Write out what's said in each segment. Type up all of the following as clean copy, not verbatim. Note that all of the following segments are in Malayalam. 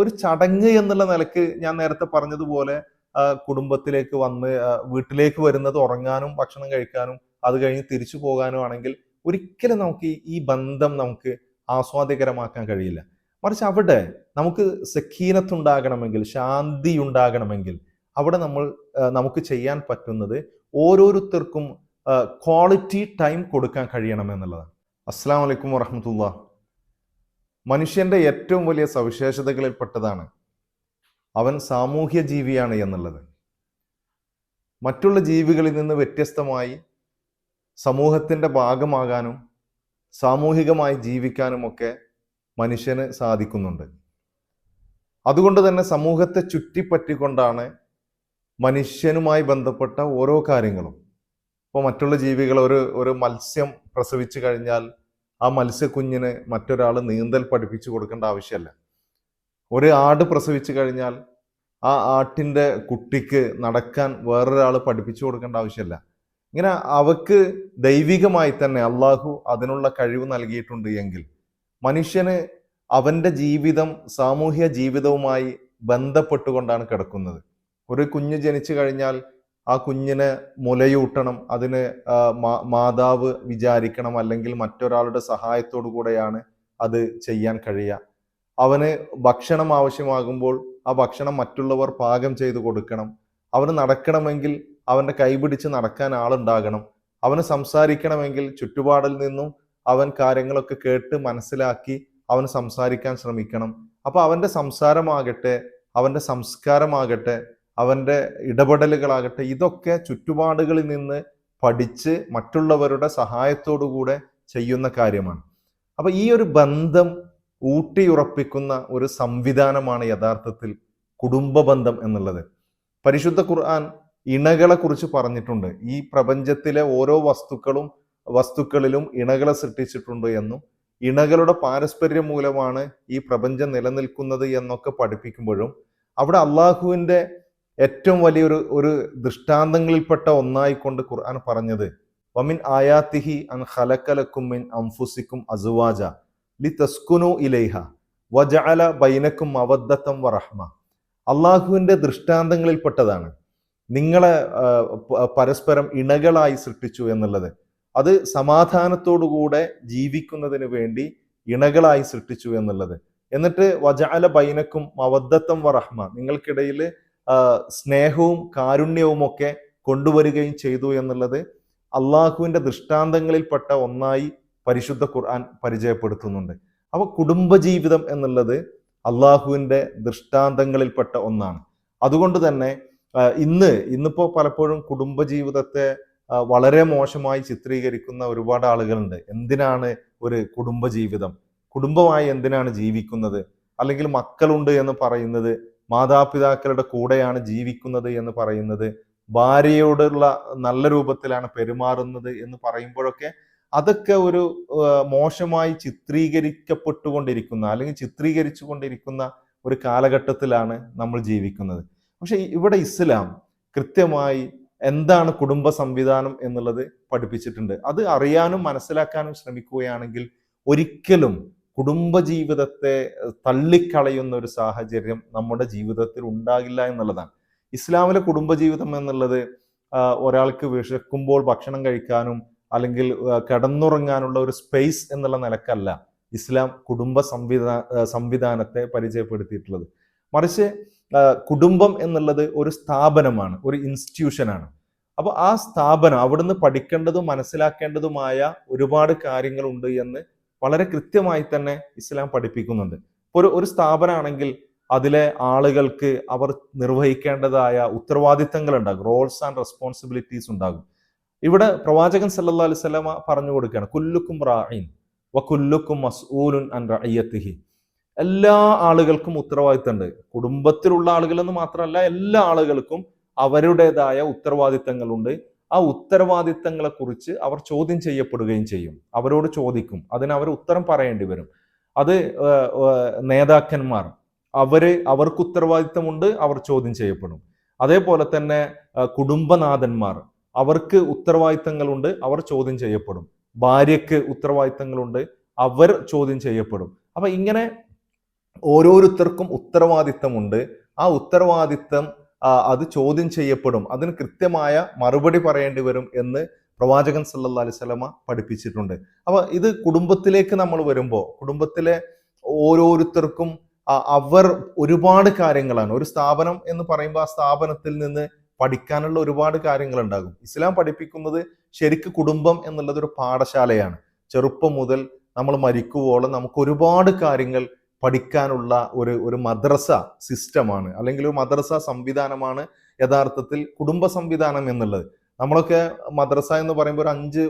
ഒരു ചടങ്ങ് എന്നുള്ള നിലക്ക് ഞാൻ നേരത്തെ പറഞ്ഞതുപോലെ കുടുംബത്തിലേക്ക് വന്ന് വീട്ടിലേക്ക് വരുന്നത് ഉറങ്ങാനും ഭക്ഷണം കഴിക്കാനും അത് കഴിഞ്ഞ് തിരിച്ചു പോകാനും ആണെങ്കിൽ ഒരിക്കലും നമുക്ക് ഈ ബന്ധം നമുക്ക് ആസ്വാദ്യകരമാക്കാൻ കഴിയില്ല. മറിച്ച് അവിടെ നമുക്ക് സക്കീനത്തുണ്ടാകണമെങ്കിൽ, ശാന്തി ഉണ്ടാകണമെങ്കിൽ അവിടെ നമുക്ക് ചെയ്യാൻ പറ്റുന്നത് ഓരോരുത്തർക്കും ക്വാളിറ്റി ടൈം കൊടുക്കാൻ കഴിയണം എന്നുള്ളതാണ്. അസ്സലാമു അലൈക്കും വറഹ്മത്തുള്ളാഹി. മനുഷ്യന്റെ ഏറ്റവും വലിയ സവിശേഷതകളിൽപ്പെട്ടതാണ് അവൻ സാമൂഹ്യ ജീവിയാണ് എന്നുള്ളത്. മറ്റുള്ള ജീവികളിൽ നിന്ന് വ്യത്യസ്തമായി സമൂഹത്തിന്റെ ഭാഗമാകാനും സാമൂഹികമായി ജീവിക്കാനുമൊക്കെ മനുഷ്യന് സാധിക്കുന്നുണ്ട്. അതുകൊണ്ട് തന്നെ സമൂഹത്തെ ചുറ്റിപ്പറ്റിക്കൊണ്ടാണ് മനുഷ്യനുമായി ബന്ധപ്പെട്ട ഓരോ കാര്യങ്ങളും. ഇപ്പോൾ മറ്റുള്ള ജീവികൾ ഒരു മത്സ്യം പ്രസവിച്ചു കഴിഞ്ഞാൽ ആ മത്സ്യക്കുഞ്ഞിന് മറ്റൊരാൾ നീന്തൽ പഠിപ്പിച്ചു കൊടുക്കേണ്ട ആവശ്യമല്ല. ഒരു ആട് പ്രസവിച്ചു കഴിഞ്ഞാൽ ആ ആട്ടിൻ്റെ കുട്ടിക്ക് നടക്കാൻ വേറൊരാൾ പഠിപ്പിച്ചു കൊടുക്കേണ്ട ആവശ്യമല്ല. ഇങ്ങനെ അവക്ക് ദൈവികമായി തന്നെ അള്ളാഹു അതിനുള്ള കഴിവ് നൽകിയിട്ടുണ്ട് എങ്കിൽ മനുഷ്യന് അവൻ്റെ ജീവിതം സാമൂഹ്യ ജീവിതവുമായി ബന്ധപ്പെട്ടുകൊണ്ടാണ് കിടക്കുന്നത്. ഒരു കുഞ്ഞ് ജനിച്ചു കഴിഞ്ഞാൽ ആ കുഞ്ഞിനെ മുലയൂട്ടണം, അതിന് മാതാവ് വിചാരിക്കണം, അല്ലെങ്കിൽ മറ്റൊരാളുടെ സഹായത്തോടു കൂടെയാണ് അത് ചെയ്യാൻ കഴിയുക. അവന് ഭക്ഷണം ആവശ്യമാകുമ്പോൾ ആ ഭക്ഷണം മറ്റുള്ളവർ പാകം ചെയ്ത് കൊടുക്കണം. അവന് നടക്കണമെങ്കിൽ അവൻ്റെ കൈപിടിച്ച് നടക്കാൻ ആളുണ്ടാകണം. അവന് സംസാരിക്കണമെങ്കിൽ ചുറ്റുപാടിൽ നിന്നും അവൻ കാര്യങ്ങളൊക്കെ കേട്ട് മനസ്സിലാക്കി അവന് സംസാരിക്കാൻ ശ്രമിക്കണം. അപ്പൊ അവൻ്റെ സംസാരമാകട്ടെ, അവൻ്റെ സംസ്കാരമാകട്ടെ, അവൻ്റെ ഇടപെടലുകളാകട്ടെ, ഇതൊക്കെ ചുറ്റുപാടുകളിൽ നിന്ന് പഠിച്ച് മറ്റുള്ളവരുടെ സഹായത്തോടുകൂടെ ചെയ്യുന്ന കാര്യമാണ്. അപ്പൊ ഈ ഒരു ബന്ധം ഊട്ടിയുറപ്പിക്കുന്ന ഒരു സംവിധാനമാണ് യഥാർത്ഥത്തിൽ കുടുംബ ബന്ധം എന്നുള്ളത്. പരിശുദ്ധ ഖുർആൻ ഇണകളെ കുറിച്ച് പറഞ്ഞിട്ടുണ്ട്. ഈ പ്രപഞ്ചത്തിലെ ഓരോ വസ്തുക്കളിലും ഇണകളെ സൃഷ്ടിച്ചിട്ടുണ്ട് എന്നും ഇണകളുടെ പാരസ്പര്യം മൂലമാണ് ഈ പ്രപഞ്ചം നിലനിൽക്കുന്നത് എന്നൊക്കെ പഠിപ്പിക്കുമ്പോഴും അവിടെ അള്ളാഹുവിൻ്റെ ഏറ്റവും വലിയൊരു ദൃഷ്ടാന്തങ്ങളിൽപ്പെട്ട ഒന്നായിക്കൊണ്ട് ഖുർആൻ പറഞ്ഞത് വമിൻ ആയാത്തിഹി അൻ ഖലഖലക്കും മിൻ അൻഫുസിക്കും അസ്വാജ ലിതസ്കുനു ഇലൈഹ വജഅല ബൈനക്കും മവദ്ദത്തം വറഹ്മ. അള്ളാഹുവിൻ്റെ ദൃഷ്ടാന്തങ്ങളിൽപ്പെട്ടതാണ് നിങ്ങളെ പരസ്പരം ഇണകളായി സൃഷ്ടിച്ചു എന്നുള്ളത്. അത് സമാധാനത്തോടുകൂടെ ജീവിക്കുന്നതിന് വേണ്ടി ഇണകളായി സൃഷ്ടിച്ചു എന്നുള്ളത്. എന്നിട്ട് വജഅല ബൈനക്കും മവദ്ദത്തം വറഹ്മ, നിങ്ങൾക്കിടയിൽ സ്നേഹവും കാരുണ്യവും ഒക്കെ കൊണ്ടുവരികയും ചെയ്തു എന്നുള്ളത് അള്ളാഹുവിൻ്റെ ദൃഷ്ടാന്തങ്ങളിൽപ്പെട്ട ഒന്നായി പരിശുദ്ധ ഖുർആൻ പരിചയപ്പെടുത്തുന്നുണ്ട്. അപ്പോൾ കുടുംബജീവിതം എന്നുള്ളത് അള്ളാഹുവിൻ്റെ ദൃഷ്ടാന്തങ്ങളിൽപ്പെട്ട ഒന്നാണ്. അതുകൊണ്ട് തന്നെ ഇന്നിപ്പോൾ പലപ്പോഴും കുടുംബജീവിതത്തെ വളരെ മോശമായി ചിത്രീകരിക്കുന്ന ഒരുപാട് ആളുകളുണ്ട്. എന്തിനാണ് ഒരു കുടുംബജീവിതം, കുടുംബമായി എന്തിനാണ് ജീവിക്കുന്നത്, അല്ലെങ്കിൽ മക്കളുണ്ട് എന്ന് പറയുന്നത്, മാതാപിതാക്കളുടെ കൂടെയാണ് ജീവിക്കുന്നത് എന്ന് പറയുന്നത്, ഭാര്യയോടുള്ള നല്ല രൂപത്തിലാണ് പെരുമാറുന്നത് എന്ന് പറയുമ്പോഴൊക്കെ അതൊക്കെ ഒരു മോശമായി ചിത്രീകരിക്കപ്പെട്ടുകൊണ്ടിരിക്കുന്ന അല്ലെങ്കിൽ ചിത്രീകരിച്ചു കൊണ്ടിരിക്കുന്ന ഒരു കാലഘട്ടത്തിലാണ് നമ്മൾ ജീവിക്കുന്നത്. പക്ഷെ ഇവിടെ ഇസ്ലാം കൃത്യമായി എന്താണ് കുടുംബ സംവിധാനം എന്നുള്ളത് പഠിപ്പിച്ചിട്ടുണ്ട്. അത് അറിയാനും മനസ്സിലാക്കാനും ശ്രമിക്കുകയാണെങ്കിൽ ഒരിക്കലും കുടുംബജീവിതത്തെ തള്ളിക്കളയുന്ന ഒരു സാഹചര്യം നമ്മുടെ ജീവിതത്തിൽ ഉണ്ടാകില്ല എന്നുള്ളതാണ്. ഇസ്ലാമിലെ കുടുംബജീവിതം എന്നുള്ളത് ഒരാൾക്ക് വിശക്കുമ്പോൾ ഭക്ഷണം കഴിക്കാനും അല്ലെങ്കിൽ കിടന്നുറങ്ങാനുള്ള ഒരു സ്പേസ് എന്നുള്ള നിലക്കല്ല ഇസ്ലാം കുടുംബ സംവിധാനത്തെ പരിചയപ്പെടുത്തിയിട്ടുള്ളത്. മറിച്ച് കുടുംബം എന്നുള്ളത് ഒരു സ്ഥാപനമാണ്, ഒരു ഇൻസ്റ്റിറ്റ്യൂഷനാണ്. അപ്പോൾ ആ സ്ഥാപനം അവിടുന്ന് പഠിക്കേണ്ടതും മനസ്സിലാക്കേണ്ടതുമായ ഒരുപാട് കാര്യങ്ങളുണ്ട് എന്ന് വളരെ കൃത്യമായി തന്നെ ഇസ്ലാം പഠിപ്പിക്കുന്നുണ്ട്. ഇപ്പോൾ ഒരു സ്ഥാപനമാണെങ്കിൽ അതിലെ ആളുകൾക്ക് അവർ നിർവഹിക്കേണ്ടതായ ഉത്തരവാദിത്തങ്ങൾ ഉണ്ടാകും, റോൾസ് ആൻഡ് റെസ്പോൺസിബിലിറ്റീസ് ഉണ്ടാകും. ഇവിടെ പ്രവാചകൻ സല്ലല്ലാഹു അലൈഹി വസല്ലമ പറഞ്ഞു കൊടുക്കുകയാണ്, കുല്ലുക്കും റാഇൻ വ കുല്ലുക്കും മസ്ഊലുൻ അൻ റഇയത്തിഹി. എല്ലാ ആളുകൾക്കും ഉത്തരവാദിത്തമുണ്ട്. കുടുംബത്തിലുള്ള ആളുകളെന്ന് മാത്രമല്ല, എല്ലാ ആളുകൾക്കും അവരുടേതായ ഉത്തരവാദിത്തങ്ങളുണ്ട്. ആ ഉത്തരവാദിത്തങ്ങളെ കുറിച്ച് അവർ ചോദ്യം ചെയ്യപ്പെടുകയും ചെയ്യും. അവരോട് ചോദിക്കും, അതിന് അവർ ഉത്തരം പറയേണ്ടി വരും. അത് നേതാക്കന്മാർ അവർക്ക് ഉത്തരവാദിത്തമുണ്ട്, അവർ ചോദ്യം ചെയ്യപ്പെടും. അതേപോലെ തന്നെ കുടുംബനാഥന്മാർ അവർക്ക് ഉത്തരവാദിത്തങ്ങളുണ്ട്, അവർ ചോദ്യം ചെയ്യപ്പെടും. ഭാര്യയ്ക്ക് ഉത്തരവാദിത്തങ്ങളുണ്ട്, അവർ ചോദ്യം ചെയ്യപ്പെടും. അപ്പൊ ഇങ്ങനെ ഓരോരുത്തർക്കും ഉത്തരവാദിത്തമുണ്ട്. ആ ഉത്തരവാദിത്തം അത് ചോദ്യം ചെയ്യപ്പെടും. അതിന് കൃത്യമായ മറുപടി പറയേണ്ടി വരും എന്ന് പ്രവാചകൻ സല്ലല്ലാഹു അലൈഹി വസല്ലമ പഠിപ്പിച്ചിട്ടുണ്ട്. അപ്പൊ ഇത് കുടുംബത്തിലേക്ക് നമ്മൾ വരുമ്പോൾ കുടുംബത്തിലെ ഓരോരുത്തർക്കും അവർ ഒരുപാട് കാര്യങ്ങളാണ്. ഒരു സ്ഥാപനം എന്ന് പറയുമ്പോൾ ആ സ്ഥാപനത്തിൽ നിന്ന് പഠിക്കാനുള്ള ഒരുപാട് കാര്യങ്ങൾ ഉണ്ടാകും. ഇസ്ലാം പഠിപ്പിക്കുന്നത് ശരിക്ക് കുടുംബം എന്നുള്ളത് ഒരു പാഠശാലയാണ്. ചെറുപ്പം മുതൽ നമ്മൾ മരിക്കുവോളം നമുക്ക് ഒരുപാട് കാര്യങ്ങൾ പഠിക്കാനുള്ള ഒരു മദ്രസ സിസ്റ്റമാണ്, അല്ലെങ്കിൽ ഒരു മദ്രസ സംവിധാനമാണ് യഥാർത്ഥത്തിൽ കുടുംബ സംവിധാനം എന്നുള്ളത്. നമ്മളൊക്കെ മദ്രസ എന്ന് പറയുമ്പോൾ ഒരു 5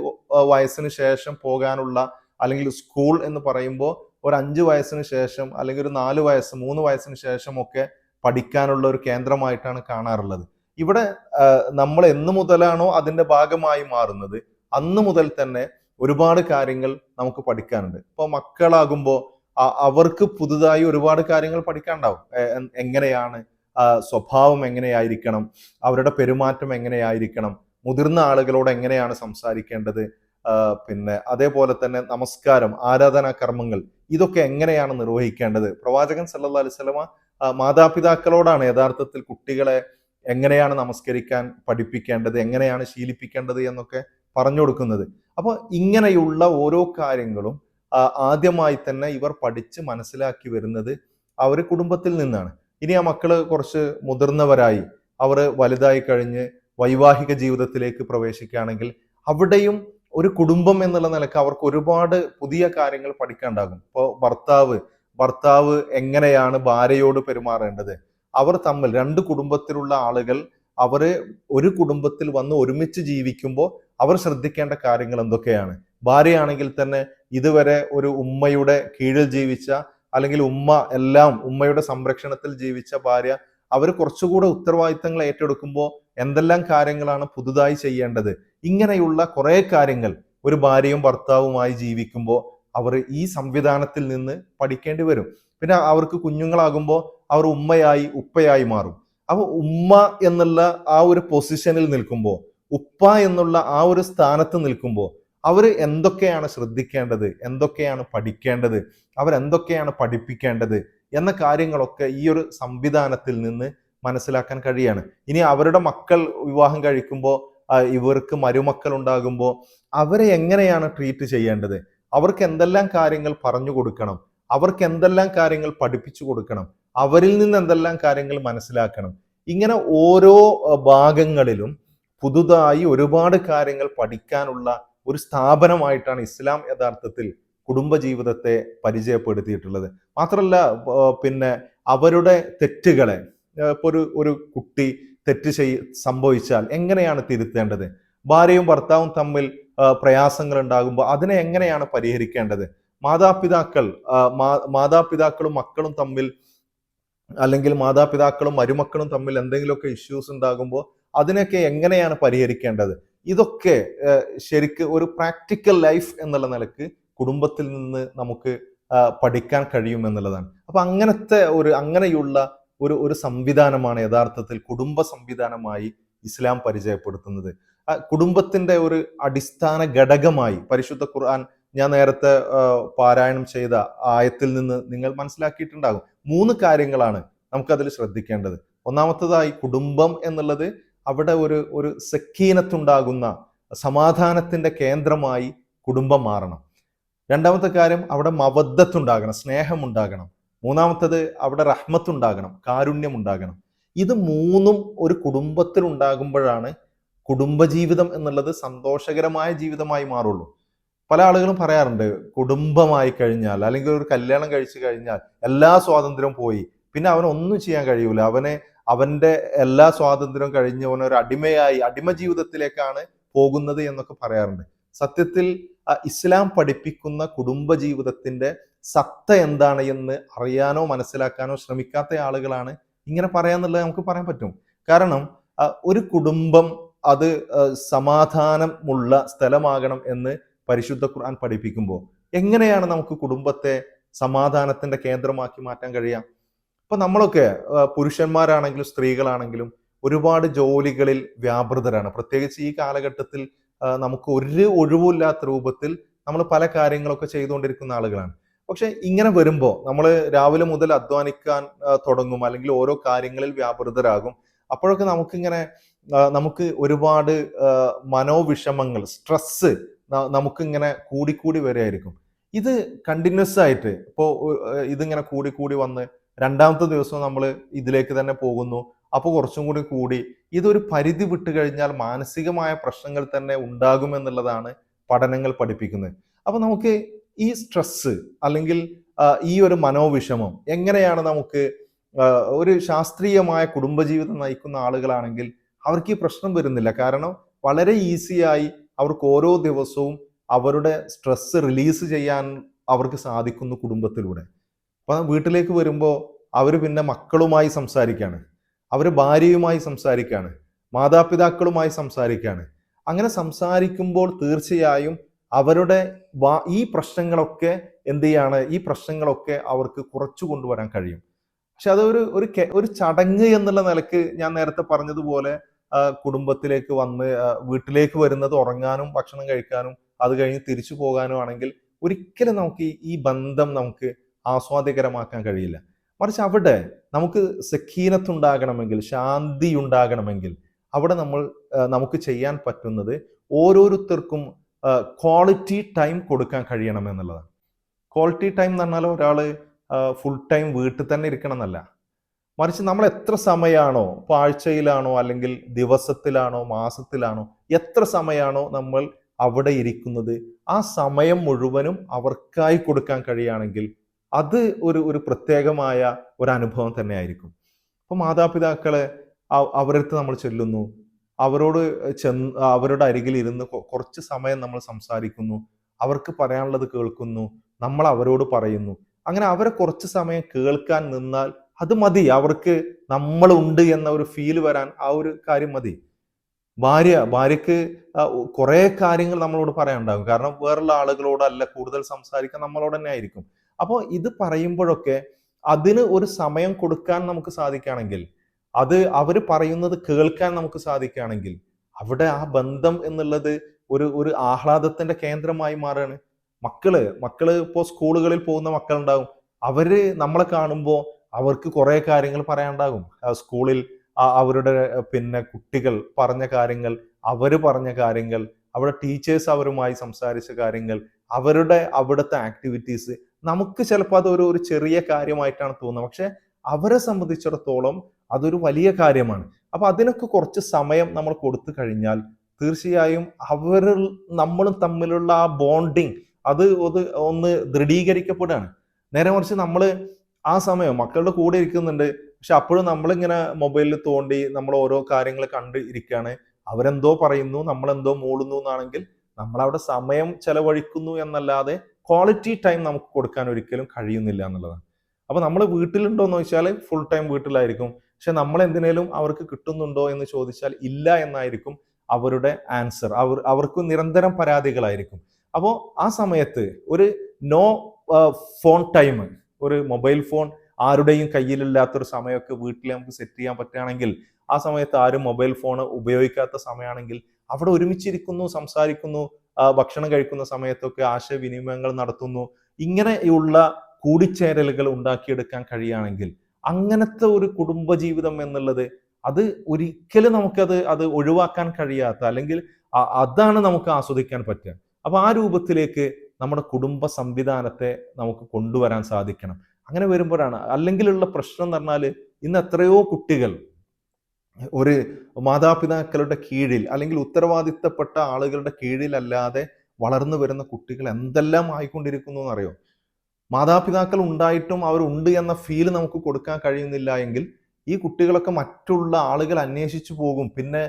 വയസ്സിന് ശേഷം പോകാനുള്ള, അല്ലെങ്കിൽ സ്കൂൾ എന്ന് പറയുമ്പോൾ ഒരു 5 വയസ്സിന് ശേഷം, അല്ലെങ്കിൽ ഒരു 4 വയസ്സ് 3 വയസ്സിന് ശേഷം ഒക്കെ പഠിക്കാനുള്ള ഒരു കേന്ദ്രമായിട്ടാണ് കാണാറുള്ളത്. ഇവിടെ നമ്മൾ എന്ന് മുതലാണോ അതിന്റെ ഭാഗമായി മാറുന്നത്, അന്ന് മുതൽ തന്നെ ഒരുപാട് കാര്യങ്ങൾ നമുക്ക് പഠിക്കാനുണ്ട്. ഇപ്പോൾ മക്കളാകുമ്പോൾ അവർക്ക് പുതുതായി ഒരുപാട് കാര്യങ്ങൾ പഠിക്കാനുണ്ടാവും. എങ്ങനെയാണ് സ്വഭാവം എങ്ങനെയായിരിക്കണം, അവരുടെ പെരുമാറ്റം എങ്ങനെയായിരിക്കണം, മുതിർന്ന ആളുകളോട് എങ്ങനെയാണ് സംസാരിക്കേണ്ടത്, പിന്നെ അതേപോലെ തന്നെ നമസ്കാരം, ആരാധനാ കർമ്മങ്ങൾ, ഇതൊക്കെ എങ്ങനെയാണ് നിർവഹിക്കേണ്ടത്. പ്രവാചകൻ സല്ലല്ലാഹു അലൈഹി വസല്ലമ മാതാപിതാക്കളോടാണ് യഥാർത്ഥത്തിൽ കുട്ടികളെ എങ്ങനെയാണ് നമസ്കരിക്കാൻ പഠിപ്പിക്കേണ്ടത്, എങ്ങനെയാണ് ശീലിപ്പിക്കേണ്ടത് എന്നൊക്കെ പറഞ്ഞു കൊടുക്കുന്നത്. അപ്പോൾ ഇങ്ങനെയുള്ള ഓരോ കാര്യങ്ങളും ആദ്യമായി തന്നെ ഇവർ പഠിച്ച് മനസ്സിലാക്കി വരുന്നത് അവർ കുടുംബത്തിൽ നിന്നാണ്. ഇനി ആ മക്കള് കുറച്ച് മുതിർന്നവരായി, അവർ വലുതായി കഴിഞ്ഞ് വൈവാഹിക ജീവിതത്തിലേക്ക് പ്രവേശിക്കുകയാണെങ്കിൽ അവിടെയും ഒരു കുടുംബം എന്നുള്ള നിലക്ക് അവർക്ക് ഒരുപാട് പുതിയ കാര്യങ്ങൾ പഠിക്കാനുണ്ടാകും. ഇപ്പോൾ ഭർത്താവ് എങ്ങനെയാണ് ഭാര്യയോട് പെരുമാറേണ്ടത്, അവർ തമ്മിൽ രണ്ട് കുടുംബത്തിലുള്ള ആളുകൾ അവര് ഒരു കുടുംബത്തിൽ വന്ന് ഒരുമിച്ച് ജീവിക്കുമ്പോൾ അവർ ശ്രദ്ധിക്കേണ്ട കാര്യങ്ങൾ എന്തൊക്കെയാണ്. ഭാര്യയാണെങ്കിൽ തന്നെ ഇതുവരെ ഒരു ഉമ്മയുടെ കീഴിൽ ജീവിച്ച, അല്ലെങ്കിൽ ഉമ്മയുടെ സംരക്ഷണത്തിൽ ജീവിച്ച ഭാര്യ, അവർ കുറച്ചുകൂടെ ഉത്തരവാദിത്തങ്ങൾ ഏറ്റെടുക്കുമ്പോൾ എന്തെല്ലാം കാര്യങ്ങളാണ് പുതുതായി ചെയ്യേണ്ടത്. ഇങ്ങനെയുള്ള കുറെ കാര്യങ്ങൾ ഒരു ഭാര്യയും ഭർത്താവുമായി ജീവിക്കുമ്പോൾ അവർ ഈ സംവിധാനത്തിൽ നിന്ന് പഠിക്കേണ്ടി വരും. പിന്നെ അവർക്ക് കുഞ്ഞുങ്ങളാകുമ്പോൾ അവർ ഉപ്പയായി മാറും. അപ്പൊ ഉമ്മ എന്നുള്ള ആ ഒരു പൊസിഷനിൽ നിൽക്കുമ്പോൾ, ഉപ്പ എന്നുള്ള ആ ഒരു സ്ഥാനത്ത് നിൽക്കുമ്പോൾ അവർ എന്തൊക്കെയാണ് ശ്രദ്ധിക്കേണ്ടത്, എന്തൊക്കെയാണ് പഠിക്കേണ്ടത്, അവരെന്തൊക്കെയാണ് പഠിപ്പിക്കേണ്ടത് എന്ന കാര്യങ്ങളൊക്കെ ഈ ഒരു സംവിധാനത്തിൽ നിന്ന് മനസ്സിലാക്കാൻ കഴിയാണ്. ഇനി അവരുടെ മക്കൾ വിവാഹം കഴിക്കുമ്പോൾ, ഇവർക്ക് മരുമക്കൾ ഉണ്ടാകുമ്പോൾ അവരെ എങ്ങനെയാണ് ട്രീറ്റ് ചെയ്യേണ്ടത്, അവർക്ക് എന്തെല്ലാം കാര്യങ്ങൾ പറഞ്ഞു കൊടുക്കണം, അവർക്ക് എന്തെല്ലാം കാര്യങ്ങൾ പഠിപ്പിച്ചു കൊടുക്കണം, അവരിൽ നിന്ന് എന്തെല്ലാം കാര്യങ്ങൾ മനസ്സിലാക്കണം. ഇങ്ങനെ ഓരോ ഭാഗങ്ങളിലും പുതുതായി ഒരുപാട് കാര്യങ്ങൾ പഠിക്കാനുള്ള ഒരു സ്ഥാപനമായിട്ടാണ് ഇസ്ലാം യഥാർത്ഥത്തിൽ കുടുംബജീവിതത്തെ പരിചയപ്പെടുത്തിയിട്ടുള്ളത്. മാത്രമല്ല, പിന്നെ അവരുടെ തെറ്റുകളെ, ഇപ്പൊ ഒരു കുട്ടി തെറ്റ് സംഭവിച്ചാൽ എങ്ങനെയാണ് തിരുത്തേണ്ടത്, ഭാര്യയും ഭർത്താവും തമ്മിൽ പ്രയാസങ്ങൾ ഉണ്ടാകുമ്പോൾ അതിനെ എങ്ങനെയാണ് പരിഹരിക്കേണ്ടത്, മാതാപിതാക്കളും മക്കളും തമ്മിൽ, അല്ലെങ്കിൽ മാതാപിതാക്കളും മരുമക്കളും തമ്മിൽ എന്തെങ്കിലുമൊക്കെ ഇഷ്യൂസ് ഉണ്ടാകുമ്പോൾ അതിനൊക്കെ എങ്ങനെയാണ് പരിഹരിക്കേണ്ടത്, ഇതൊക്കെ ശരിക്ക് ഒരു പ്രാക്ടിക്കൽ ലൈഫ് എന്നുള്ള നിലക്ക് കുടുംബത്തിൽ നിന്ന് നമുക്ക് പഠിക്കാൻ കഴിയും എന്നുള്ളതാണ്. അപ്പൊ അങ്ങനെയുള്ള ഒരു സംവിധാനമാണ് യഥാർത്ഥത്തിൽ കുടുംബ സംവിധാനമായി ഇസ്ലാം പരിചയപ്പെടുത്തുന്നത്. കുടുംബത്തിന്റെ ഒരു അടിസ്ഥാന ഘടകമായി പരിശുദ്ധ ഖുർആൻ, ഞാൻ നേരത്തെ പാരായണം ചെയ്ത ആയത്തിൽ നിന്ന് നിങ്ങൾ മനസ്സിലാക്കിയിട്ടുണ്ടാകും. 3 കാര്യങ്ങളാണ് നമുക്കതിൽ ശ്രദ്ധിക്കേണ്ടത്. ഒന്നാമത്തതായി, കുടുംബം എന്നുള്ളത് അവിടെ ഒരു സക്കീനത്തുണ്ടാകുന്ന സമാധാനത്തിന്റെ കേന്ദ്രമായി കുടുംബം മാറണം. രണ്ടാമത്തെ കാര്യം, അവിടെ മവദ്ദത്തുണ്ടാകണം, സ്നേഹം ഉണ്ടാകണം. മൂന്നാമത്തത്, അവിടെ റഹ്മത്തുണ്ടാകണം, കാരുണ്യം ഉണ്ടാകണം. ഇത് 3ഉം ഒരു കുടുംബത്തിൽ ഉണ്ടാകുമ്പോഴാണ് കുടുംബജീവിതം എന്നുള്ളത് സന്തോഷകരമായ ജീവിതമായി മാറുള്ളൂ. പല ആളുകളും പറയാറുണ്ട്, കുടുംബമായി കഴിഞ്ഞാൽ, അല്ലെങ്കിൽ ഒരു കല്യാണം കഴിച്ചു കഴിഞ്ഞാൽ എല്ലാ സ്വാതന്ത്ര്യവും പോയി, പിന്നെ അവനൊന്നും ചെയ്യാൻ കഴിയൂല, അവന്റെ എല്ലാ സ്വാതന്ത്ര്യവും കഴിഞ്ഞ് അവനൊരു അടിമ ജീവിതത്തിലേക്കാണ് പോകുന്നത് എന്നൊക്കെ പറയാറുണ്ട്. സത്യത്തിൽ ഇസ്ലാം പഠിപ്പിക്കുന്ന കുടുംബജീവിതത്തിന്റെ സത്ത എന്താണ് എന്ന് അറിയാനോ മനസ്സിലാക്കാനോ ശ്രമിക്കാത്ത ആളുകളാണ് ഇങ്ങനെ പറയാന്നുള്ളത് നമുക്ക് പറയാൻ പറ്റും. കാരണം ഒരു കുടുംബം അത് സമാധാനമുള്ള സ്ഥലമാകണം എന്ന് പരിശുദ്ധ ഖുർആൻ പഠിപ്പിക്കുമ്പോൾ എങ്ങനെയാണ് നമുക്ക് കുടുംബത്തെ സമാധാനത്തിന്റെ കേന്ദ്രമാക്കി മാറ്റാൻ കഴിയാം? ഇപ്പൊ നമ്മളൊക്കെ പുരുഷന്മാരാണെങ്കിലും സ്ത്രീകളാണെങ്കിലും ഒരുപാട് ജോലികളിൽ വ്യാപൃതരാണ്. പ്രത്യേകിച്ച് ഈ കാലഘട്ടത്തിൽ നമുക്ക് ഒരു ഒഴിവില്ലാത്ത രൂപത്തിൽ നമ്മൾ പല കാര്യങ്ങളൊക്കെ ചെയ്തുകൊണ്ടിരിക്കുന്ന ആളുകളാണ്. പക്ഷെ ഇങ്ങനെ വരുമ്പോൾ നമ്മൾ രാവിലെ മുതൽ അധ്വാനിക്കാൻ തുടങ്ങും, അല്ലെങ്കിൽ ഓരോ കാര്യങ്ങളിൽ വ്യാപൃതരാകും. അപ്പോഴൊക്കെ നമുക്കിങ്ങനെ നമുക്ക് ഒരുപാട് മനോവിഷമങ്ങൾ, സ്ട്രെസ്സ് നമുക്കിങ്ങനെ കൂടിക്കൂടി വരികയായിരിക്കും. ഇത് കണ്ടിന്യൂസ് ആയിട്ട് ഇപ്പോൾ ഇതിങ്ങനെ കൂടി വന്ന് രണ്ടാമത്തെ ദിവസം നമ്മൾ ഇതിലേക്ക് തന്നെ പോകുന്നു. അപ്പോൾ കുറച്ചും കൂടി കൂടി ഇതൊരു പരിധി വിട്ട് കഴിഞ്ഞാൽ മാനസികമായ പ്രശ്നങ്ങൾ തന്നെ ഉണ്ടാകുമെന്നുള്ളതാണ് പഠനങ്ങൾ പഠിപ്പിക്കുന്നത്. അപ്പോൾ നമുക്ക് ഈ സ്ട്രെസ്സ് അല്ലെങ്കിൽ ഈ ഒരു മനോവിഷമം എങ്ങനെയാണ് നമുക്ക് ഒരു ശാസ്ത്രീയമായ കുടുംബജീവിതം നയിക്കുന്ന ആളുകളാണെങ്കിൽ അവർക്ക് ഈ പ്രശ്നം വരുന്നില്ല. കാരണം വളരെ ഈസിയായി അവർക്ക് ഓരോ ദിവസവും അവരുടെ സ്ട്രെസ്സ് റിലീസ് ചെയ്യാൻ അവർക്ക് സാധിക്കുന്നു കുടുംബത്തിലൂടെ. അപ്പൊ വീട്ടിലേക്ക് വരുമ്പോൾ അവർ പിന്നെ മക്കളുമായി സംസാരിക്കുകയാണ്, അവർ ഭാര്യയുമായി സംസാരിക്കുകയാണ്, മാതാപിതാക്കളുമായി സംസാരിക്കുകയാണ്. അങ്ങനെ സംസാരിക്കുമ്പോൾ തീർച്ചയായും അവരുടെ ഈ പ്രശ്നങ്ങളൊക്കെ എന്ത് ചെയ്യാണ്, ഈ പ്രശ്നങ്ങളൊക്കെ അവർക്ക് കുറച്ചു കൊണ്ടുവരാൻ കഴിയും. പക്ഷെ അതൊരു ഒരു ഒരു ചടങ്ങ് എന്നുള്ള നിലക്ക് ഞാൻ നേരത്തെ പറഞ്ഞതുപോലെ കുടുംബത്തിലേക്ക് വന്ന് വീട്ടിലേക്ക് വരുന്നത് ഉറങ്ങാനും ഭക്ഷണം കഴിക്കാനും അത് കഴിഞ്ഞ് തിരിച്ചു പോകാനും ആണെങ്കിൽ ഒരിക്കലും നമുക്ക് ഈ ബന്ധം നമുക്ക് ആസ്വാദ്യകരമാക്കാൻ കഴിയില്ല. മറിച്ച് അവിടെ നമുക്ക് സക്കീനത്തുണ്ടാകണമെങ്കിൽ, ശാന്തി ഉണ്ടാകണമെങ്കിൽ അവിടെ നമുക്ക് ചെയ്യാൻ പറ്റുന്നത് ഓരോരുത്തർക്കും ക്വാളിറ്റി ടൈം കൊടുക്കാൻ കഴിയണം എന്നുള്ളതാണ്. ക്വാളിറ്റി ടൈം എന്ന് പറഞ്ഞാൽ ഒരാൾ ഫുൾ ടൈം വീട്ടിൽ തന്നെ ഇരിക്കണം എന്നല്ല. മറിച്ച് നമ്മൾ എത്ര സമയമാണോ, ഇപ്പോൾ ആഴ്ചയിലാണോ അല്ലെങ്കിൽ ദിവസത്തിലാണോ മാസത്തിലാണോ എത്ര സമയമാണോ നമ്മൾ അവിടെ ഇരിക്കുന്നത്, ആ സമയം മുഴുവനും അവർക്കായി കൊടുക്കാൻ കഴിയുകയാണെങ്കിൽ അത് ഒരു പ്രത്യേകമായ ഒരു അനുഭവം തന്നെ ആയിരിക്കും. അപ്പോൾ മാതാപിതാക്കളെ അവരടുത്ത് നമ്മൾ ചെല്ലുന്നു, അവരോട് അവരുടെ അരികിൽ ഇരുന്ന് കുറച്ച് സമയം നമ്മൾ സംസാരിക്കുന്നു, അവർക്ക് പറയാനുള്ളത് കേൾക്കുന്നു, നമ്മൾ അവരോട് പറയുന്നു. അങ്ങനെ അവരെ കുറച്ച് സമയം കേൾക്കാൻ നിന്നാൽ അത് മതി. അവർക്ക് നമ്മളുണ്ട് എന്ന ഒരു ഫീൽ വരാൻ ആ ഒരു കാര്യം മതി. ഭാര്യക്ക് കുറെ കാര്യങ്ങൾ നമ്മളോട് പറയാനുണ്ടാകും. കാരണം വേറുള്ള ആളുകളോടല്ല കൂടുതൽ സംസാരിക്കാൻ നമ്മളോട് തന്നെ ആയിരിക്കും. അപ്പോൾ ഇത് പറയുമ്പോഴൊക്കെ അതിന് ഒരു സമയം കൊടുക്കാൻ നമുക്ക് സാധിക്കുകയാണെങ്കിൽ, അത് അവർ പറയുന്നത് കേൾക്കാൻ നമുക്ക് സാധിക്കുകയാണെങ്കിൽ അവിടെ ആ ബന്ധം എന്നുള്ളത് ഒരു ആഹ്ലാദത്തിന്റെ കേന്ദ്രമായി മാറുകയാണ്. മക്കള് ഇപ്പോൾ സ്കൂളുകളിൽ പോകുന്ന മക്കളുണ്ടാവും. അവര് നമ്മളെ കാണുമ്പോൾ അവർക്ക് കുറെ കാര്യങ്ങൾ പറയാനുണ്ടാകും. സ്കൂളിൽ അവരുടെ പിന്നെ കുട്ടികൾ പറഞ്ഞ കാര്യങ്ങൾ, അവര് പറഞ്ഞ കാര്യങ്ങൾ, അവിടെ ടീച്ചേഴ്സ് അവരുമായി സംസാരിച്ച കാര്യങ്ങൾ, അവിടുത്തെ ആക്ടിവിറ്റീസ് നമുക്ക് ചിലപ്പോൾ അത് ഒരു ചെറിയ കാര്യമായിട്ടാണ് തോന്നുന്നത്. പക്ഷെ അവരെ സംബന്ധിച്ചിടത്തോളം അതൊരു വലിയ കാര്യമാണ്. അപ്പൊ അതിനൊക്കെ കുറച്ച് സമയം നമ്മൾ കൊടുത്തു കഴിഞ്ഞാൽ തീർച്ചയായും നമ്മളും തമ്മിലുള്ള ആ ബോണ്ടിങ് അത് ഒന്ന് ദൃഢീകരിക്കപ്പെടുകയാണ്. നേരെ മറിച്ച് നമ്മൾ ആ സമയം മക്കളുടെ കൂടെ ഇരിക്കുന്നുണ്ട്, പക്ഷെ അപ്പോഴും നമ്മളിങ്ങനെ മൊബൈലിൽ തോണ്ടി നമ്മൾ ഓരോ കാര്യങ്ങൾ കണ്ട് ഇരിക്കുകയാണ്. അവരെന്തോ പറയുന്നു, നമ്മളെന്തോ മൂളുന്നു എന്നാണെങ്കിൽ നമ്മളവിടെ സമയം ചെലവഴിക്കുന്നു എന്നല്ലാതെ ക്വാളിറ്റി ടൈം നമുക്ക് കൊടുക്കാൻ ഒരിക്കലും കഴിയുന്നില്ല എന്നുള്ളതാണ്. അപ്പൊ നമ്മൾ വീട്ടിലുണ്ടോ എന്ന് ചോദിച്ചാൽ ഫുൾ ടൈം വീട്ടിലായിരിക്കും. പക്ഷെ നമ്മൾ എന്തിനേലും അവർക്ക് കിട്ടുന്നുണ്ടോ എന്ന് ചോദിച്ചാൽ ഇല്ല എന്നായിരിക്കും അവരുടെ ആൻസർ. അവർക്ക് നിരന്തരം പരാതികളായിരിക്കും. അപ്പോൾ ആ സമയത്ത് ഒരു നോ ഫോൺ ടൈം, ഒരു മൊബൈൽ ഫോൺ ആരുടെയും കയ്യിലില്ലാത്തൊരു സമയമൊക്കെ വീട്ടിൽ നമുക്ക് സെറ്റ് ചെയ്യാൻ പറ്റുകയാണെങ്കിൽ, ആ സമയത്ത് ആരും മൊബൈൽ ഫോൺ ഉപയോഗിക്കാത്ത സമയമാണെങ്കിൽ അവിടെ ഒരുമിച്ചിരിക്കുന്നു, സംസാരിക്കുന്നു, ഭക്ഷണം കഴിക്കുന്ന സമയത്തൊക്കെ ആശയവിനിമയങ്ങൾ നടത്തുന്നു. ഇങ്ങനെയുള്ള കൂടിച്ചേരലുകൾ ഉണ്ടാക്കിയെടുക്കാൻ കഴിയുകയാണെങ്കിൽ അങ്ങനത്തെ ഒരു കുടുംബജീവിതം എന്നുള്ളത് അത് ഒരിക്കലും അത് ഒഴിവാക്കാൻ കഴിയാത്ത, അല്ലെങ്കിൽ അതാണ് നമുക്ക് ആസ്വദിക്കാൻ പറ്റുക. അപ്പൊ ആ രൂപത്തിലേക്ക് നമ്മുടെ കുടുംബ സംവിധാനത്തെ നമുക്ക് കൊണ്ടുവരാൻ സാധിക്കണം. അങ്ങനെ വരുമ്പോഴാണ്, അല്ലെങ്കിലുള്ള പ്രശ്നം എന്ന് പറഞ്ഞാൽ ഇന്ന് എത്രയോ കുട്ടികൾ ഒരു മാതാപിതാക്കളുടെ കീഴിൽ അല്ലെങ്കിൽ ഉത്തരവാദിത്തപ്പെട്ട ആളുകളുടെ കീഴിലല്ലാതെ വളർന്നു വരുന്ന കുട്ടികൾ എന്തെല്ലാം ആയിക്കൊണ്ടിരിക്കുന്നു എന്നറിയോ? മാതാപിതാക്കൾ ഉണ്ടായിട്ടും അവരുണ്ട് എന്ന ഫീൽ നമുക്ക് കൊടുക്കാൻ കഴിയുന്നില്ല എങ്കിൽ ഈ കുട്ടികളൊക്കെ മറ്റുള്ള ആളുകൾ അന്വേഷിച്ചു പോകും. പിന്നെ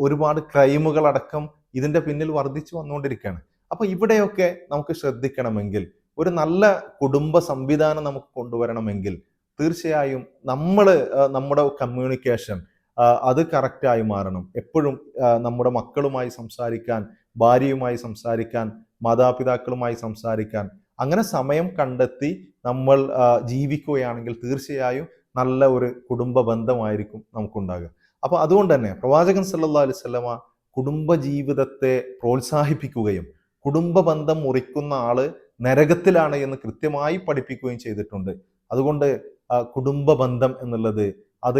ഒരുപാട് ക്രൈമുകൾ അടക്കം ഇതിന്റെ പിന്നിൽ വർദ്ധിച്ചു വന്നുകൊണ്ടിരിക്കുകയാണ്. അപ്പൊ ഇവിടെയൊക്കെ നമുക്ക് ശ്രദ്ധിക്കണമെങ്കിൽ, ഒരു നല്ല കുടുംബ സംവിധാനം നമുക്ക് കൊണ്ടുവരണമെങ്കിൽ തീർച്ചയായും നമ്മുടെ കമ്മ്യൂണിക്കേഷൻ അത് കറക്റ്റായി മാറണം. എപ്പോഴും നമ്മുടെ മക്കളുമായി സംസാരിക്കാൻ, ഭാര്യയുമായി സംസാരിക്കാൻ, മാതാപിതാക്കളുമായി സംസാരിക്കാൻ, അങ്ങനെ സമയം കണ്ടെത്തി നമ്മൾ ജീവിക്കുകയാണെങ്കിൽ തീർച്ചയായും നല്ല ഒരു കുടുംബ ബന്ധമായിരിക്കും നമുക്കുണ്ടാകുക. അപ്പൊ അതുകൊണ്ട് തന്നെ പ്രവാചകൻ സല്ലല്ലാഹു അലൈഹി വസല്ലമ കുടുംബ ജീവിതത്തെ പ്രോത്സാഹിപ്പിക്കുകയും കുടുംബ ബന്ധം മുറിക്കുന്ന ആള് നരകത്തിലാണ് എന്ന് കൃത്യമായി പഠിപ്പിക്കുകയും ചെയ്തിട്ടുണ്ട്. അതുകൊണ്ട് കുടുംബ ബന്ധം എന്നുള്ളത് അത്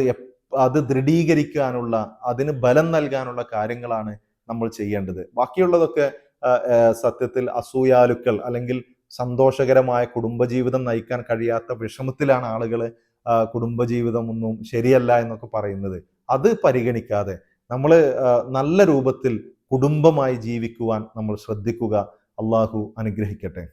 അത് ദൃഢീകരിക്കാനുള്ള, അതിന് ബലം നൽകാനുള്ള കാര്യങ്ങളാണ് നമ്മൾ ചെയ്യേണ്ടത്. ബാക്കിയുള്ളതൊക്കെ സത്യത്തിൽ അസൂയാലുക്കൾ, അല്ലെങ്കിൽ സന്തോഷകരമായ കുടുംബജീവിതം നയിക്കാൻ കഴിയാത്ത വിഷമത്തിലാണ് ആളുകൾ കുടുംബജീവിതം ഒന്നും ശരിയല്ല എന്നൊക്കെ പറയുന്നത്. അത് പരിഗണിക്കാതെ നമ്മൾ നല്ല രൂപത്തിൽ കുടുംബമായി ജീവിക്കുവാൻ നമ്മൾ ശ്രദ്ധിക്കുക. അള്ളാഹു അനുഗ്രഹിക്കട്ടെ.